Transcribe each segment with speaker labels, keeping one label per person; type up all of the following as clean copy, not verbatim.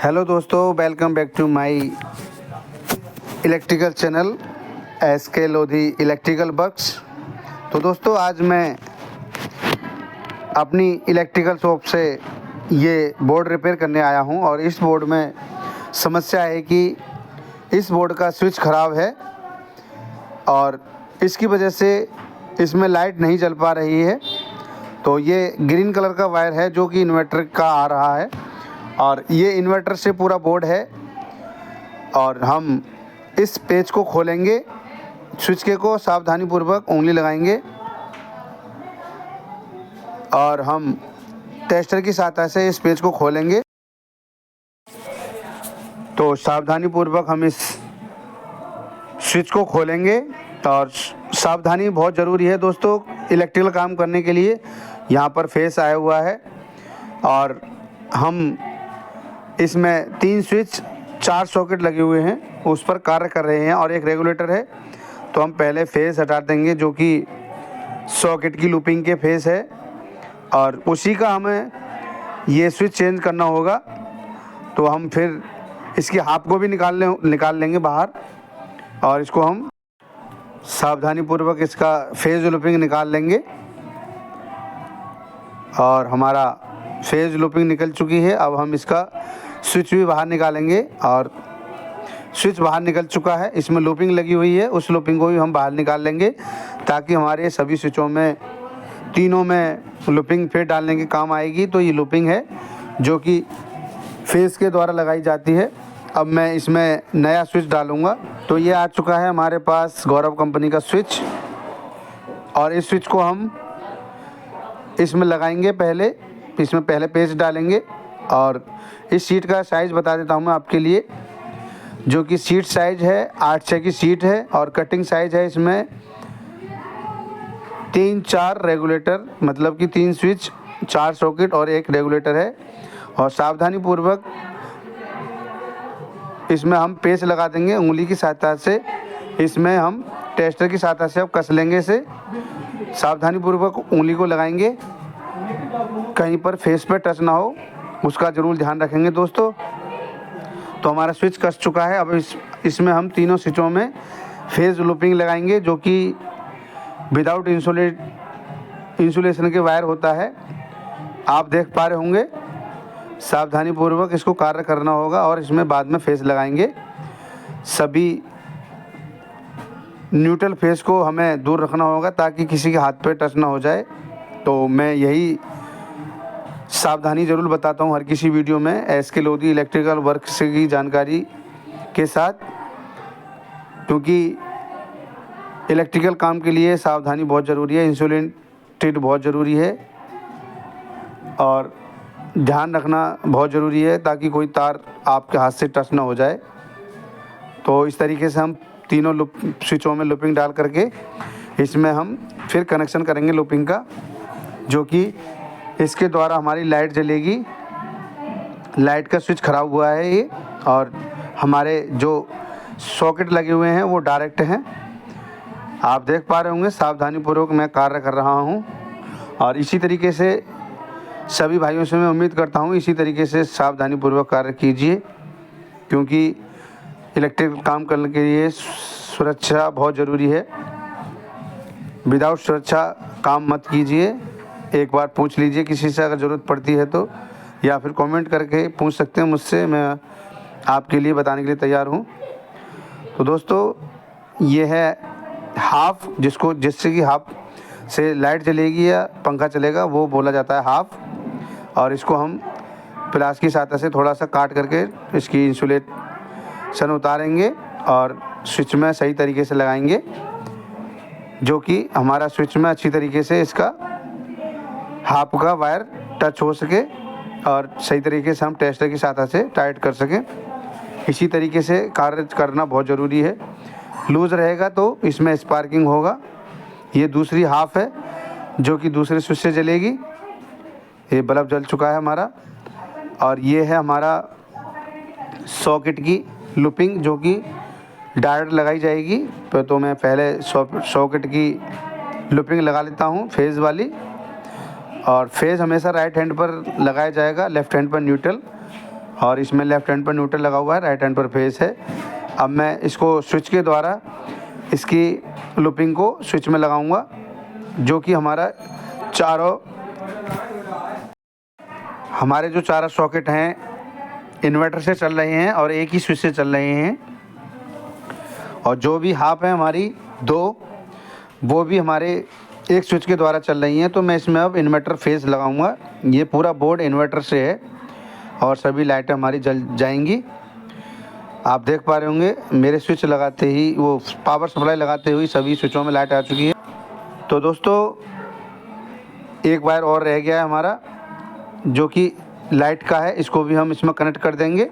Speaker 1: Hello दोस्तों, welcome back to my electrical channel SK Lodhi electrical works. तो दोस्तों, आज मैं अपनी इलेक्ट्रिकल शॉप से ये बोर्ड रिपेयर करने आया हूं और इस बोर्ड में समस्या है कि इस बोर्ड का स्विच ख़राब है और इसकी वजह से इसमें लाइट नहीं जल पा रही है। तो ये ग्रीन कलर का वायर है जो कि इन्वर्टर का आ रहा है और ये इन्वर्टर से पूरा बोर्ड है। और हम इस पेज को खोलेंगे, स्विच के को सावधानीपूर्वक उंगली लगाएंगे और हम टेस्टर की सहायता से इस पेज को खोलेंगे। तो सावधानीपूर्वक हम इस स्विच को खोलेंगे और सावधानी बहुत ज़रूरी है दोस्तों इलेक्ट्रिकल काम करने के लिए। यहाँ पर फेस आया हुआ है और हम इसमें 3 स्विच 4 सॉकेट लगे हुए हैं, उस पर कार्य कर रहे हैं और एक रेगुलेटर है। तो हम पहले फेस हटा देंगे जो कि सॉकेट की लूपिंग के फेस है और उसी का हमें ये स्विच चेंज करना होगा। तो हम फिर इसकी हाफ को भी निकाल लेंगे बाहर और इसको हम सावधानीपूर्वक इसका फेज लूपिंग निकाल लेंगे। और हमारा फेज लूपिंग निकल चुकी है। अब हम इसका स्विच भी बाहर निकालेंगे और स्विच बाहर निकल चुका है, इसमें लूपिंग लगी हुई है, उस लूपिंग को भी हम बाहर निकाल लेंगे ताकि हमारे सभी स्विचों में तीनों में लूपिंग फिर डालने के काम आएगी। तो ये लूपिंग है जो कि फेस के द्वारा लगाई जाती है। अब मैं इसमें नया स्विच डालूँगा। तो ये आ चुका है हमारे पास गौरव कंपनी का स्विच और इस स्विच को हम इसमें लगाएंगे। इसमें पहले पेस्ट डालेंगे और इस सीट का साइज़ बता देता हूँ मैं आपके लिए, जो कि सीट साइज़ है 8/6 की सीट है और कटिंग साइज़ है इसमें 3-4 रेगुलेटर, मतलब कि 3 स्विच 4 सॉकेट और एक रेगुलेटर है। और सावधानीपूर्वक इसमें हम पेस्ट लगा देंगे उंगली की सहायता से। इसमें हम टेस्टर की सहायता से अब कस लेंगे इसे। सावधानीपूर्वक उंगली को लगाएंगे, कहीं पर फेस पे टच ना हो उसका ज़रूर ध्यान रखेंगे दोस्तों। तो हमारा स्विच कस चुका है। अब इसमें हम तीनों स्विचों में फेज लूपिंग लगाएंगे जो कि विदाउट इंसुलेशन के वायर होता है, आप देख पा रहे होंगे। सावधानीपूर्वक इसको कार्य करना होगा और इसमें बाद में फेस लगाएंगे। सभी न्यूट्रल फेस को हमें दूर रखना होगा ताकि किसी के हाथ पे टच ना हो जाए। तो मैं यही सावधानी ज़रूर बताता हूँ हर किसी वीडियो में SK लोधी इलेक्ट्रिकल वर्क्स की जानकारी के साथ, क्योंकि इलेक्ट्रिकल काम के लिए सावधानी बहुत ज़रूरी है, इंसुलेटेड बहुत ज़रूरी है और ध्यान रखना बहुत ज़रूरी है ताकि कोई तार आपके हाथ से टच ना हो जाए। तो इस तरीके से हम तीनों स्विचों में लूपिंग डाल करके इसमें हम फिर कनेक्शन करेंगे लूपिंग का, जो कि इसके द्वारा हमारी लाइट जलेगी। लाइट का स्विच ख़राब हुआ है ये और हमारे जो सॉकेट लगे हुए हैं वो डायरेक्ट हैं, आप देख पा रहे होंगे। सावधानीपूर्वक मैं कार्य कर रहा हूँ और इसी तरीके से सभी भाइयों से मैं उम्मीद करता हूँ इसी तरीके से सावधानीपूर्वक कार्य कीजिए, क्योंकि इलेक्ट्रिक काम करने के लिए सुरक्षा बहुत ज़रूरी है। विदाउट सुरक्षा काम मत कीजिए। एक बार पूछ लीजिए किसी से अगर ज़रूरत पड़ती है तो, या फिर कमेंट करके पूछ सकते हैं मुझसे, मैं आपके लिए बताने के लिए तैयार हूँ। तो दोस्तों, ये है हाफ, जिससे कि हाफ से लाइट जलेगी या पंखा चलेगा वो बोला जाता है हाफ। और इसको हम प्लास की सहायता से थोड़ा सा काट करके इसकी इंसुलेशन उतारेंगे और स्विच में सही तरीके से लगाएंगे, जो कि हमारा स्विच में अच्छी तरीके से इसका हाफ का वायर टच हो सके और सही तरीके से हम टेस्टर की सहायता से टाइट कर सकें। इसी तरीके से कार्य करना बहुत ज़रूरी है। लूज़ रहेगा तो इसमें स्पार्किंग होगा। ये दूसरी हाफ है जो कि दूसरे स्विच से जलेगी। ये बल्ब जल चुका है हमारा और ये है हमारा सॉकेट की लूपिंग जो कि डायरेक्ट लगाई जाएगी। तो मैं पहले सॉकेट की लूपिंग लगा लेता हूँ फेज़ वाली, और फेज़ हमेशा राइट हैंड पर लगाया जाएगा, लेफ़्ट हैंड पर न्यूट्रल। और इसमें लेफ़्ट हैंड पर न्यूट्रल लगा हुआ है, राइट हैंड पर फेस है। अब मैं इसको स्विच के द्वारा इसकी लूपिंग को स्विच में लगाऊंगा, जो कि हमारे जो चारों सॉकेट हैं इन्वर्टर से चल रहे हैं और एक ही स्विच से चल रहे हैं, और जो भी हाफ है हमारी 2 वो भी हमारे एक स्विच के द्वारा चल रही हैं। तो मैं इसमें अब इन्वर्टर फेस लगाऊंगा। ये पूरा बोर्ड इन्वर्टर से है और सभी लाइटें हमारी जल जाएंगी। आप देख पा रहे होंगे मेरे स्विच लगाते ही, वो पावर सप्लाई लगाते हुए सभी स्विचों में लाइट आ चुकी है। तो दोस्तों एक वायर और रह गया है हमारा, जो कि लाइट का है, इसको भी हम इसमें कनेक्ट कर देंगे।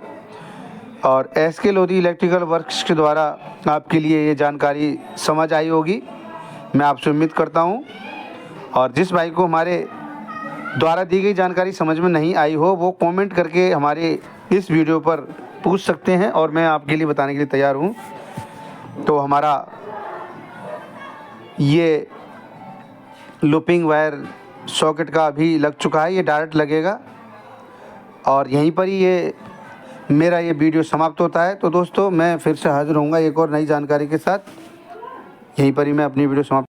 Speaker 1: और SK लोधी इलेक्ट्रिकल वर्क्स के द्वारा आपके लिए ये जानकारी समझ आई होगी, मैं आपसे उम्मीद करता हूँ। और जिस भाई को हमारे द्वारा दी गई जानकारी समझ में नहीं आई हो, वो कमेंट करके हमारे इस वीडियो पर पूछ सकते हैं और मैं आपके लिए बताने के लिए तैयार हूँ। तो हमारा ये लूपिंग वायर सॉकेट का अभी लग चुका है, ये डायरेक्ट लगेगा और यहीं पर ही ये मेरा ये वीडियो समाप्त होता है। तो दोस्तों मैं फिर से हाजिर होऊंगा एक और नई जानकारी के साथ। यहीं पर ही मैं अपनी वीडियो समाप्त